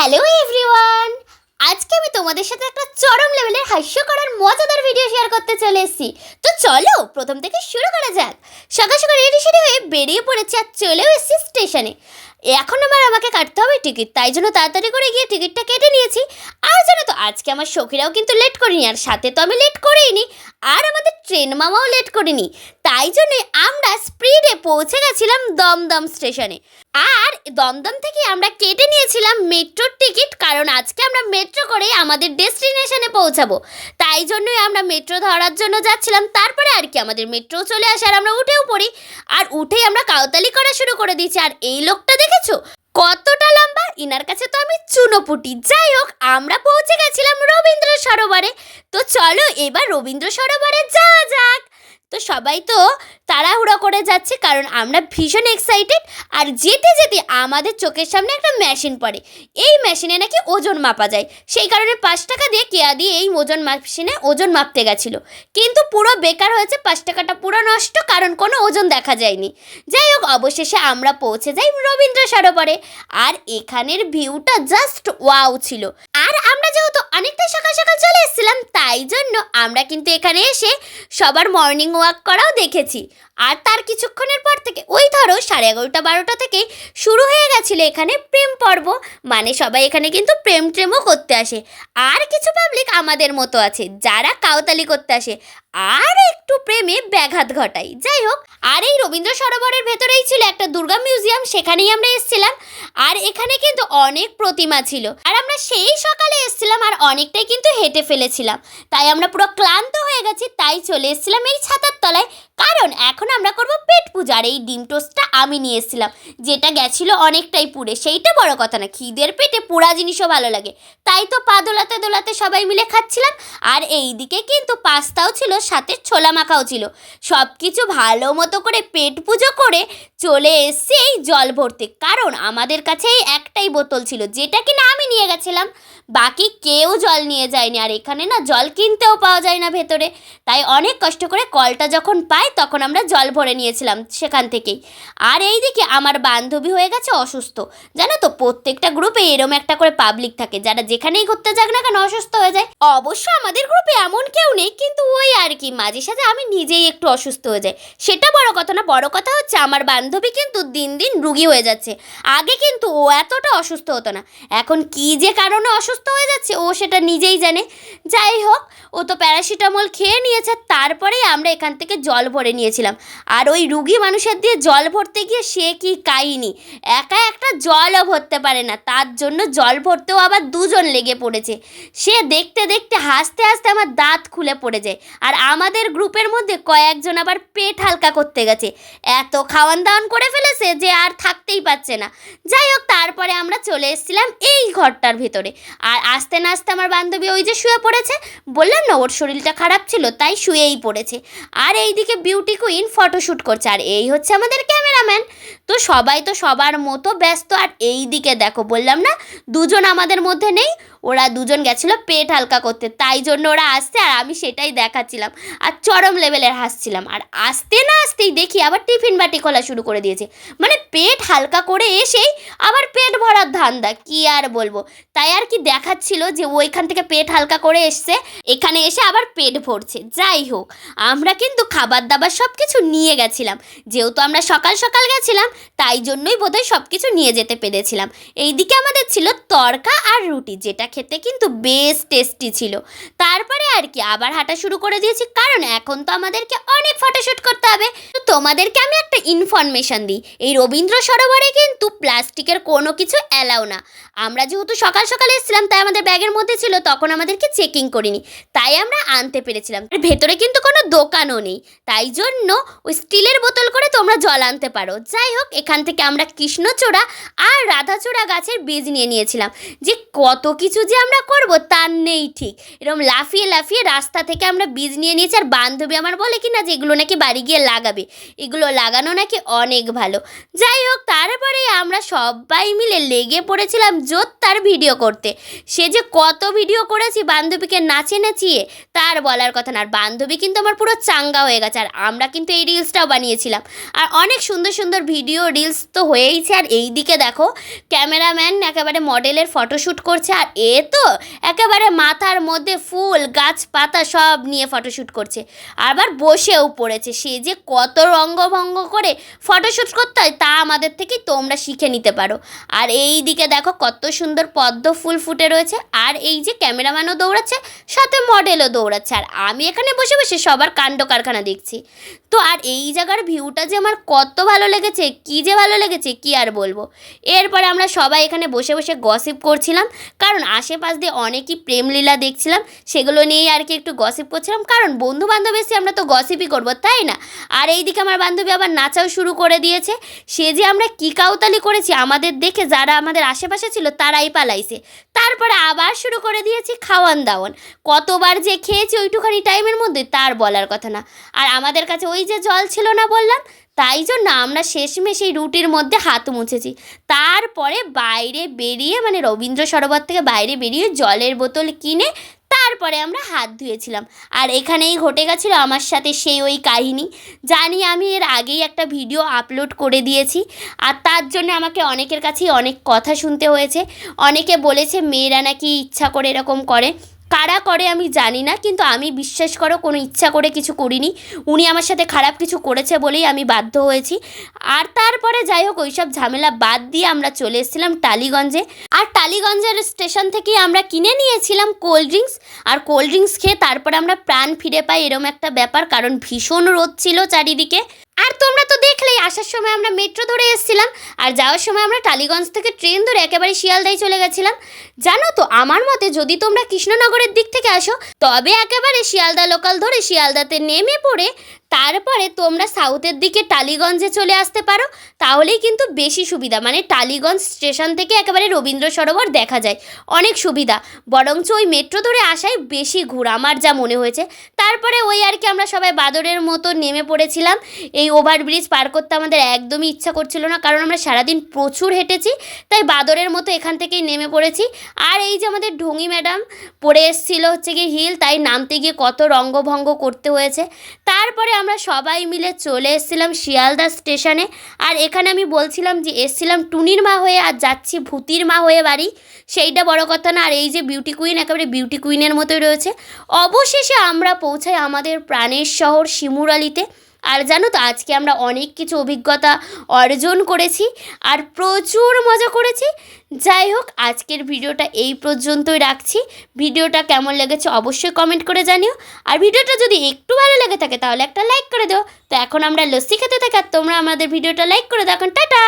Hello everyone, আজকে আমি তোমাদের সাথে একটা চরম লেভেলের হাস্যকর আর মজাদার ভিডিও শেয়ার করতে চলে এসেছি। তো চলো প্রথম থেকে শুরু করা যাক। সকাল সকাল রেডি সেডি হয়ে বেরিয়ে পড়েছি আর চলেও এসেছি স্টেশনে। এখন আমাকে কাটতে হবে টিকিট, তাই জন্য তাড়াতাড়ি করে গিয়ে টিকিটটা কেটে নিয়েছি। আর জানো তো আজকে আমার সখীরাও কিন্তু লেট করিনি, আর সাথে তো আমি লেট করেইনি, আর আমাদের ট্রেন মামাও লেট করিনি। তাই জন্যই আমরা স্পিডে পৌঁছে গেছিলাম দমদম স্টেশনে। আর দমদম থেকে আমরা কেটে নিয়েছিলাম মেট্রোর টিকিট, কারণ আজকে আমরা মেট্রো করে আমাদের ডেস্টিনেশনে পৌঁছাবো। তাই জন্যই আমরা মেট্রো ধরার জন্য যাচ্ছিলাম। তারপরে আর কি আমাদের মেট্রো চলে আসে আর আমরা উঠেও পড়ি, আর উঠেই আমরা কাউতালি করা শুরু করে দিয়েছি। আর এই লোকটা দেখেছো কতটা লম্বা, ইনার কাছে তো আমি চুনোপুটি। যাই হোক, আমরা পৌঁছে গেছিলাম রবীন্দ্র সরোবরে। তো চলো এবার রবীন্দ্র সরোবরে যাওয়া যাক। তো সবাই তো তাড়াহুড়ো করে যাচ্ছে, কারণ আমরা ভীষণ এক্সাইটেড। আর যেতে যেতে আমাদের চোখের সামনে একটা মেশিন পড়ে। এই মেশিনে নাকি ওজন মাপা যায়, সেই কারণে 5 টাকা দিয়ে কেয়া দিয়ে এই ওজন মেশিনে ওজন মাপতে গেছিলো, কিন্তু পুরো বেকার হয়েছে। 5 টাকাটা পুরো নষ্ট, কারণ কোনো ওজন দেখা যায়নি। যাই হোক, অবশেষে আমরা পৌঁছে যাই রবীন্দ্র সরোবরে। আর এখানের ভিউটা জাস্ট ওয়াও ছিল। আর আমরা যেহেতু অনেকটাই সকাল সকাল চলে এসেছিলাম, তাই জন্য আমরা কিন্তু এখানে এসে সবার মর্নিং ওয়াক করাও দেখেছি। আর তার কিছুক্ষণের পর থেকে ওই ধরো 11:30-12টা থেকে শুরু হয়ে গেছিলো এখানে প্রেম পর্ব। মানে সবাই এখানে কিন্তু প্রেমও করতে আসে। আর কিছু পাবলিক আমাদের মতো আছে যারা কাউতালি করতে আসে আর একটু প্রেমে ব্যাঘাত ঘটায়। যাই হোক, আর এই রবীন্দ্র সরোবরের ভেতরেই ছিল একটা দুর্গা মিউজিয়াম, সেখানেই আমরা এসেছিলাম। আর এখানে কিন্তু অনেক প্রতিমা ছিল। আর আমরা সেই সকালে এসেছিলাম আর অনেকটাই কিন্তু হেঁটে ফেলেছিলাম, তাই আমরা পুরো ক্লান্ত হয়ে গেছি। তাই চলে এসেছিলাম এই ছাতার তলায়, কারণ এখন আমরা করব পেট পূজা। আর এই ডিম টোস্টটা আমি নিয়ে এসেছিলাম, যেটা গেছিলো অনেকটাই পুড়ে। সেইটা বড় কথা না, খিদের পেটে পোড়া জিনিসও ভালো লাগে, তাই তো পা দোলাতে দোলাতে সবাই মিলে খাচ্ছিলাম। আর এই দিকে কিন্তু পাস্তাও ছিল, সাথে ছোলা মাখাও ছিল। সব কিছু ভালো মতো করে পেট পুজো করে চলে এসেছি এই জল ভরতে, কারণ আমাদের কাছে এই একটাই বোতল ছিল, যেটা কিনা আমি নিয়ে গেছিলাম। বাকি কেউ জল নিয়ে যায়নি। আর এখানে না জল কিনতেও পাওয়া যায় না ভেতরে, তাই অনেক কষ্ট করে কলটা যখন পাই তখন আমরা জল ভরে নিয়েছিলাম সেখান থেকেই। আর এইদিকে আমার বান্ধবী হয়ে গেছে অসুস্থ। জানো তো প্রত্যেকটা গ্রুপে এরম একটা করে পাবলিক থাকে, যারা যেখানেই ঘুরতে যাক না কেন অসুস্থ হয়ে যায়। অবশ্য আমাদের গ্রুপে এমন কেউ নেই, কিন্তু ওই আর কি মাঝে সাঝে আমি নিজেই একটু অসুস্থ হয়ে যাই। সেটা বড় কথা না, বড় কথা হচ্ছে আমার বান্ধবী কিন্তু দিন দিন রুগী হয়ে যাচ্ছে। আগে কিন্তু ও এতটা অসুস্থ হতো না, এখন কি যে কারণে অসুস্থ হয়ে যাচ্ছে ও সেটা নিজেই জানে। যাই হোক, ও তো প্যারাসিটামল খেয়ে নিয়েছে, তারপরেই আমরা এখান থেকে জল ভরে নিয়েছিলাম। আর ওই রুগী মানুষের দিয়ে জল ভরতে গিয়ে সে কি কাহিনি, একা একটা জলও ভরতে পারে না, তার জন্য জল ভরতেও আবার 2জন লেগে পড়েছে। সে দেখতে দেখতে হাসতে হাসতে আমার দাঁত খুলে পড়ে যায়। আর আমাদের গ্রুপের মধ্যে কয়েকজন আবার পেট হালকা করতে গেছে, এত খাওয়ান দাওয়ান করে ফেলেছে যে আর থাকতেই পারছে না। যাই হোক, তারপরে আমরা চলে এসেছিলাম এই ঘরটার ভেতরে। আর আস্তে না আস্তে আমার বান্ধবী ওই যে শুয়ে পড়েছে, বললাম না ওর শরীরটা খারাপ ছিল তাই শুয়েই পড়েছে। আর এইদিকে বিউটি কুইন ফটোশ্যুট করছে, আর এই হচ্ছে আমাদের ক্যামেরাম্যান। তো সবাই তো সবার মতো ব্যস্ত। আর এই দিকে দেখো, বললাম না 2জন আমাদের মধ্যে নেই, ওরা 2জন গেছিলো পেট হালকা করতে, তাই জন্য ওরা আসছে আর আমি সেটাই দেখাচ্ছিলাম আর চরম লেভেলের হাসছিলাম। আর আসতে না আসতেই দেখি আবার টিফিন বাটি খোলা শুরু করে দিয়েছে, মানে পেট হালকা করে এসেই আবার পেট ভরার ধান্দা, কি আর বলবো। তাই আর কি দেখাচ্ছিল যে ওইখান থেকে পেট হালকা করে এসছে, এখানে এসে আবার পেট ভরছে। যাই হোক, আমরা কিন্তু খাবার দাবার সব কিছু নিয়ে গেছিলাম, যেহেতু আমরা সকাল সকাল গেছিলাম তাই জন্যই বোধহয় সব কিছু নিয়ে যেতে পেরেছিলাম। এইদিকে আমাদের ছিল তড়কা আর রুটি, যেটা খেতে কিন্তু বেশ টেস্টি ছিল। তারপরে আর কি আবার হাঁটা শুরু করে দিয়েছি, কারণ এখন তো আমাদেরকে অনেক ফটোশ্যুট করতে হবে। তো তোমাদেরকে আমি একটা ইনফরমেশন দিই, এই রবীন্দ্র সরোবরে কিন্তু প্লাস্টিকের কোনো কিছু অ্যালাউ না। আমরা যেহেতু সকাল সকাল এসেছিলাম তাই আমাদের ব্যাগের মধ্যে ছিল, তখন আমাদেরকে চেকিং করিনি, তাই আমরা আনতে পেরেছিলাম। ভেতরে কিন্তু কোনো দোকানও নেই, তাই জন্য ওই স্টিলের বোতল করে তোমরা জল আনতে পারো। যাই হোক, এখান থেকে আমরা কৃষ্ণচূড়া আর রাধাচূড়া গাছের বীজ নিয়ে নিয়েছিলাম। যে কত কিছু যে আমরা করব তার নেই ঠিক, এরকম লাফিয়ে লাফিয়ে রাস্তা থেকে আমরা বীজ নিয়ে নিয়েছি। আর বান্ধবী আমার বলে কি না যে এগুলো নাকি বাড়ি গিয়ে লাগাবে, এগুলো লাগানো নাকি অনেক ভালো। যাই হোক, তারপরে আমরা সবাই মিলে লেগে পড়েছিলাম জোরদার ভিডিও করতে। সে যে কত ভিডিও করেছি বান্ধবীকে নাচিয়ে নাচিয়ে তার বলার কথা না। আর বান্ধবী কিন্তু আমার পুরো চাঙ্গা হয়ে গেছে। আর আমরা কিন্তু এই রিলসটাও বানিয়েছিলাম, আর অনেক সুন্দর সুন্দর ভিডিও রিলস তো হয়েইছে। আর এই দিকে দেখো ক্যামেরাম্যান একেবারে মডেলের ফটোশ্যুট করছে, আর এ তো একেবারে মাথার মধ্যে ফুল গাছপাতা সব নিয়ে ফটোশ্যুট করছে, আবার বসেও পড়েছে। সে যে কত রঙ্গভঙ্গ করে ফটোশ্যুট করতে হয় তা আমাদের থেকে তোমরা শিখে নিতে পারো। আর এই দিকে দেখো কত সুন্দর পদ্ম ফুল ফুটে রয়েছে, আর এই যে ক্যামেরাম্যানও দৌড়াচ্ছে, সাথে মডেলও দৌড়াচ্ছে, আর আমি এখানে বসে বসে সবার কাণ্ড কারখানা দেখছি। তো আর এই জায়গার ভিউটা যে আমার কত ভালো লেগেছে, কী যে ভালো লেগেছে কি আর বলবো। এরপরে আমরা সবাই এখানে বসে বসে গসিপ করছিলাম, কারণ আশেপাশ দিয়ে অনেকই প্রেমলীলা দেখছিলাম, সেগুলো নিয়েই আর কি একটু গসিপ করছিলাম, কারণ বন্ধু বান্ধব এসে আমরা তো গসিপই করবো, তাই না? আর এইদিকে আমার বান্ধবী আবার নাচাও শুরু করে দিয়েছে। সে যে আমরা কী কাউতালি করেছি আমাদের দেখে যারা আমাদের আশেপাশে ছিল তারাই পালাইছে। তারপরে আবার শুরু করে দিয়েছি খাওয়ান দাওয়ান। কতবার যে খেয়েছি ওইটুখানি টাইমের মধ্যে তার বলার কথা না। আর আমাদের কাছে ওই যে জল ছিল না বললাম, তাই জন্য আমরা শেষমেশ এই রুটির মধ্যে হাত মুছেছি। তারপরে বাইরে বেরিয়ে মানে রবীন্দ্র সরোবর থেকে বাইরে বেরিয়ে জলের বোতল কিনে তারপরে আমরা হাত ধুয়েছিলাম। আর এখানেই ঘটে গেছিলো আমার সাথে সেই ওই কাহিনী। জানি আমি এর আগেই একটা ভিডিও আপলোড করে দিয়েছি, আর তার জন্য আমাকে অনেকের কাছেই অনেক কথা শুনতে হয়েছে। অনেকে বলেছে মেয়েরা নাকি ইচ্ছা করে এরকম করে। কারা করে আমি জানি না, কিন্তু আমি বিশ্বাস করো কোনো ইচ্ছা করে কিছু করিনি। উনি আমার সাথে খারাপ কিছু করেছে বলেই আমি বাধ্য হয়েছি। আর তারপরে যাই হোক ওইসব ঝামেলা বাদ দিয়ে আমরা চলে এসেছিলাম টালিগঞ্জে। আর টালিগঞ্জের স্টেশন থেকেই আমরা কিনে নিয়েছিলাম কোল্ড ড্রিঙ্কস। আর কোল্ড ড্রিঙ্কস খেয়ে তারপরে আমরা প্রাণ ফিরে পাই, এরম একটা ব্যাপার, কারণ ভীষণ রোদ ছিল চারিদিকে। আর তোমরা তো দেখলেই আসার সময় আমরা মেট্রো ধরে এসেছিলাম, আর যাওয়ার সময় আমরা টালিগঞ্জ থেকে ট্রেন ধরে একেবারে শিয়ালদায় চলে গেছিলাম। জানো তো আমার মতে যদি তোমরা কৃষ্ণনগরের দিক থেকে আসো তবে একেবারে শিয়ালদা লোকাল ধরে শিয়ালদাতে নেমে পড়ে তারপরে তোমরা সাউথের দিকে টালিগঞ্জে চলে আসতে পারো, তাহলেই কিন্তু বেশি সুবিধা। মানে টালিগঞ্জ স্টেশন থেকে একেবারে রবীন্দ্র সরোবর দেখা যায়, অনেক সুবিধা। বরঞ্চ ওই মেট্রো ধরে আসাই বেশি ঘুর আমার যা মনে হয়েছে। তারপরে ওই আর কি আমরা সবাই বাদরের মতো নেমে পড়েছিলাম। এই ওভারব্রিজ পার করতে আমাদের একদমই ইচ্ছা করছিল না, কারণ আমরা সারাদিন প্রচুর হেঁটেছি, তাই বাদরের মতো এখান থেকেই নেমে পড়েছি। আর এই যে আমাদের ঢঙি ম্যাডাম পরে এসেছিলো হচ্ছে গিয়ে হিল, তাই নামতে গিয়ে কত রঙ্গভঙ্গ করতে হয়েছে। তারপরে আমরা সবাই মিলে চলে এসেছিলাম শিয়ালদা স্টেশনে। আর এখানে আমি বলছিলাম যে এসেছিলাম টুনির মা হয়ে আর যাচ্ছি ভূতির মা হয়ে বাড়ি, সেইটা বড় কথা না। আর এই যে বিউটি কুইন একেবারে বিউটি কুইনের মতোই রয়েছে। অবশেষে আমরা পৌঁছাই আমাদের প্রাণের শহর শিমুরালিতে। আর জানো তো আজকে আমরা অনেক কিছু অভিজ্ঞতা অর্জন করেছি আর প্রচুর মজা করেছি। যাই হোক আজকের ভিডিওটা এই পর্যন্তই রাখছি। ভিডিওটা কেমন লেগেছে অবশ্যই কমেন্ট করে জানিও, আর ভিডিওটা যদি একটু ভালো লেগে থাকে তাহলে একটা লাইক করে দিও। তো এখন আমরা লস্যি খেতে থাকি, আর তোমরা আমাদের ভিডিওটা লাইক করে দাও। এখন টাটা।